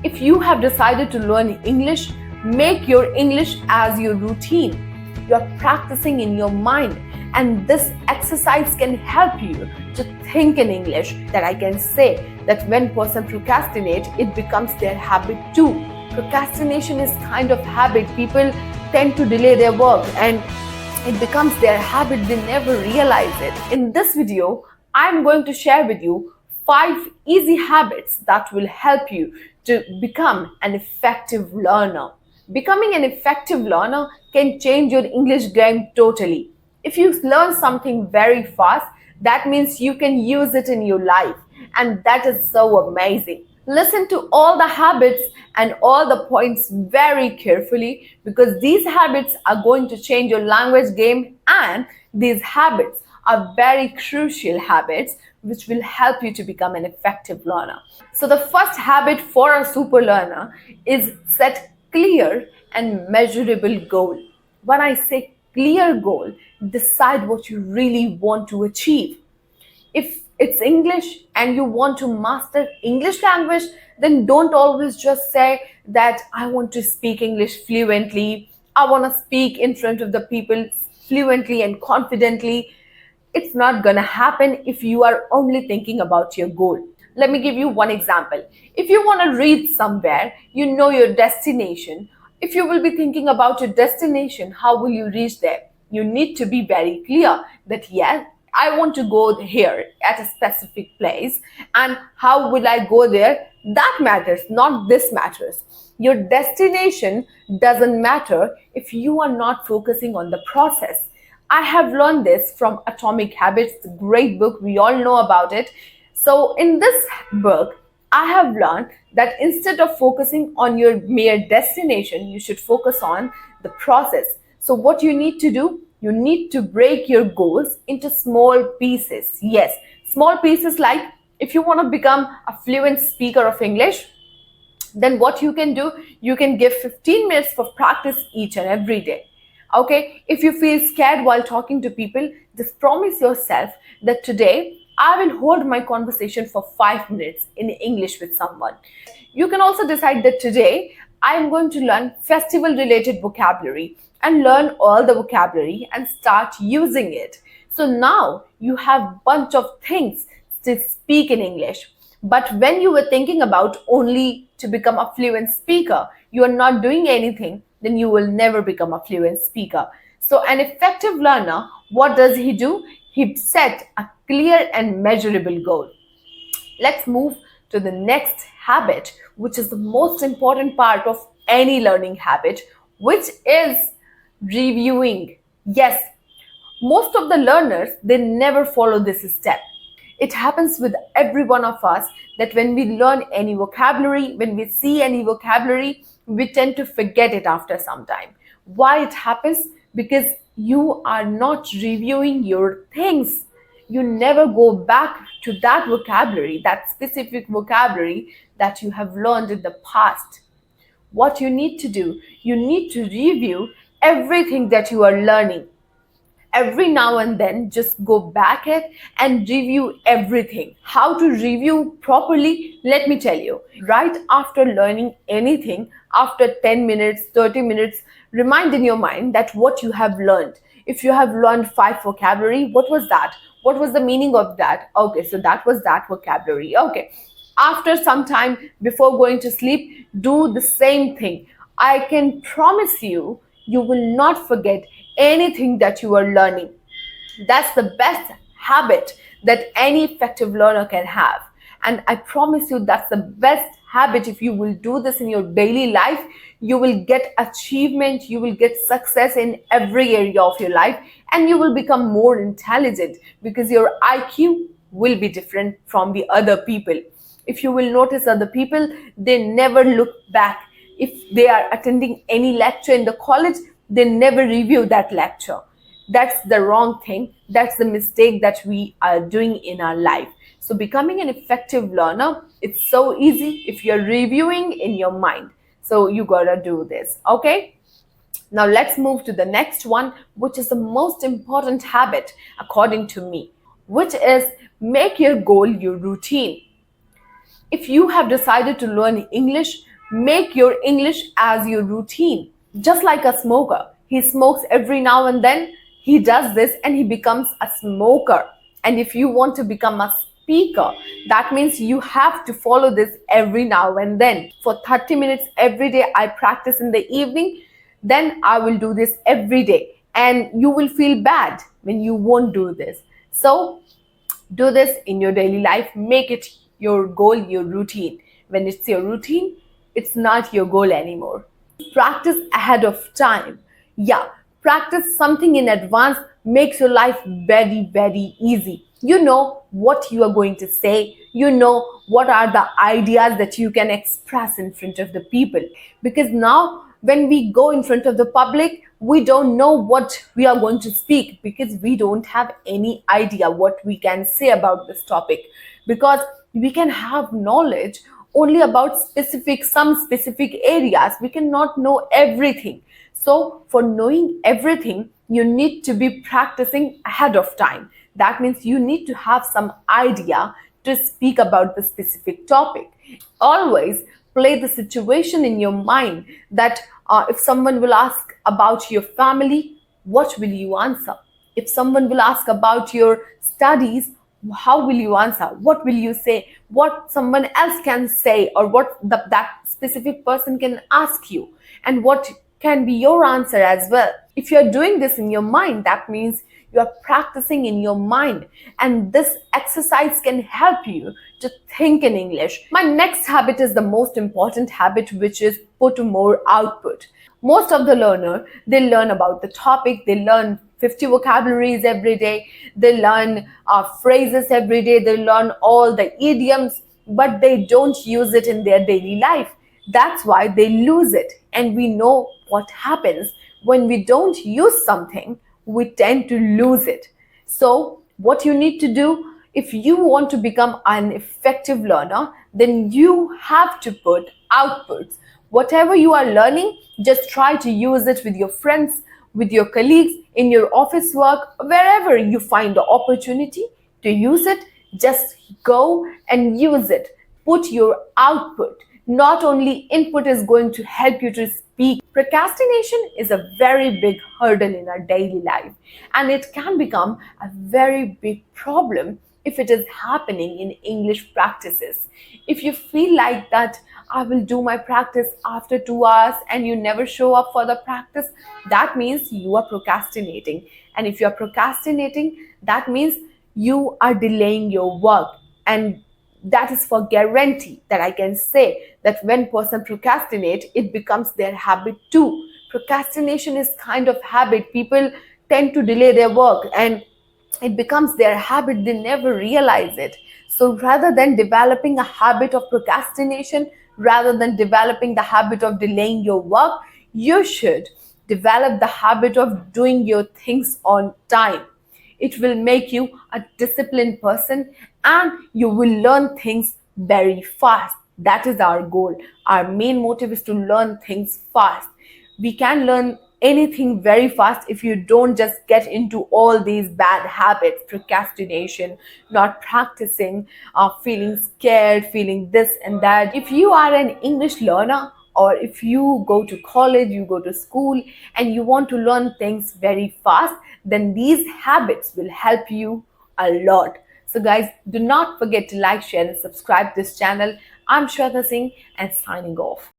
If you have decided to learn English, make your English as your routine. You're practicing in your mind, and this exercise can help you to think in English. That I can say that when person procrastinate, it becomes their habit too. Procrastination is kind of habit. People tend to delay their work and it becomes their habit. They never realize it. In this video, I'm going to share with you 5 easy habits that will help you to become an effective learner. Becoming an effective learner can change your English game totally. If you learn something very fast, that means you can use it in your life, and that is so amazing. Listen to all the habits and all the points very carefully, because these habits are going to change your language game, and these habits are very crucial habits which will help you to become an effective learner. So the first habit for a super learner is set clear and measurable goal. When I say clear goal, decide what you really want to achieve. If it's English and you want to master English language, then don't always just say that I want to speak English fluently. I want to speak in front of the people fluently and confidently. It's not gonna happen if you are only thinking about your goal. Let me give you one example. If you want to reach somewhere, you know your destination. If you will be thinking about your destination, how will you reach there? You need to be very clear that yes, I want to go here at a specific place, and how will I go there? That matters, not this matters. Your destination doesn't matter if you are not focusing on the process. I have learned this from Atomic Habits, a great book. We all know about it. So in this book, I have learned that instead of focusing on your mere destination, you should focus on the process. So what you need to do, you need to break your goals into small pieces. Yes, small pieces, like if you want to become a fluent speaker of English, then what you can do, you can give 15 minutes for practice each and every day. Okay, if you feel scared while talking to people, just promise yourself that today I will hold my conversation for 5 minutes in English with someone. You can also decide that today I am going to learn festival related vocabulary and learn all the vocabulary and start using it. So now you have a bunch of things to speak in English. But when you were thinking about only to become a fluent speaker, you are not doing anything, then you will never become a fluent speaker. So an effective learner, what does he do? He set a clear and measurable goal. Let's move to the next habit, which is the most important part of any learning habit, which is reviewing. Yes, most of the learners, they never follow this step. It happens with every one of us that when we learn any vocabulary, when we see any vocabulary, we tend to forget it after some time. Why it happens? Because you are not reviewing your things. You never go back to that vocabulary, that specific vocabulary that you have learned in the past. What you need to do, you need to review everything that you are learning. Every now and then, just go back it and review everything. How to review properly? Let me tell you. Right after learning anything, after 10 minutes, 30 minutes, remind in your mind that what you have learned. If you have learned 5 vocabulary, what was that? What was the meaning of that? Okay, so that was that vocabulary. Okay. After some time, before going to sleep, do the same thing. I can promise you, you will not forget anything that you are learning. That's the best habit that any effective learner can have. And I promise you, that's the best habit. If you will do this in your daily life, you will get achievement, you will get success in every area of your life, and you will become more intelligent because your IQ will be different from the other people. If you will notice, other people, they never look back. If they are attending any lecture in the college, they never review that lecture. That's the wrong thing. That's the mistake that we are doing in our life. So becoming an effective learner, it's so easy if you're reviewing in your mind. So you gotta do this, okay? Now let's move to the next one, which is the most important habit according to me, which is make your goal your routine. If you have decided to learn English, Make your English as your routine. Just like a smoker, he smokes every now and then. He does this and he becomes a smoker. And if you want to become a speaker, that means you have to follow this every now and then. For 30 minutes every day, I practice in the evening. Then I will do this every day. And you will feel bad when you won't do this. So do this in your daily life. Make it your goal, your routine. When it's your routine, it's not your goal anymore. Practice ahead of time. Yeah, practice something in advance makes your life very, very easy. You know what you are going to say. You know what are the ideas that you can express in front of the people. Because now, when we go in front of the public, we don't know what we are going to speak because we don't have any idea what we can say about this topic. Because we can have knowledge only about some specific areas. We cannot know everything. So for knowing everything, you need to be practicing ahead of time. That means you need to have some idea to speak about the specific topic. Always play the situation in your mind that if someone will ask about your family, what will you answer? If someone will ask about your studies, how will you answer? What will you say? What someone else can say, or what that specific person can ask you, and what can be your answer as well. If you're doing this in your mind, that means you're practicing in your mind, and this exercise can help you to think in English. My next habit is the most important habit, which is put more output. Most of the learner, they learn about the topic, they learn 50 vocabularies every day, they learn phrases every day, they learn all the idioms, but they don't use it in their daily life. That's why they lose it. And we know what happens when we don't use something, we tend to lose it. So, what you need to do, if you want to become an effective learner, then you have to put outputs. Whatever you are learning, just try to use it with your friends, with your colleagues, in your office work, wherever you find the opportunity to use it, just go and use it. Put your output. Not only input is going to help you to speak. Procrastination is a very big hurdle in our daily life, and it can become a very big problem if it is happening in English practices. If you feel like that, I will do my practice after 2 hours, and you never show up for the practice, that means you are procrastinating. And if you are procrastinating, that means you are delaying your work. And that is for guarantee that I can say that when person procrastinate, it becomes their habit too. Procrastination is kind of habit. People tend to delay their work, and it becomes their habit. They never realize it. So rather than developing a habit of procrastination, rather than developing the habit of delaying your work, you should develop the habit of doing your things on time. It will make you a disciplined person, and you will learn things very fast. That is our goal. Our main motive is to learn things fast. We can learn anything very fast if you don't just get into all these bad habits: procrastination, not practicing, feeling scared, feeling this and that. If you are an English learner, or if you go to college, you go to school, and you want to learn things very fast, then these habits will help you a lot. So guys, do not forget to like, share and subscribe this channel. I'm Shweta Singh and signing off.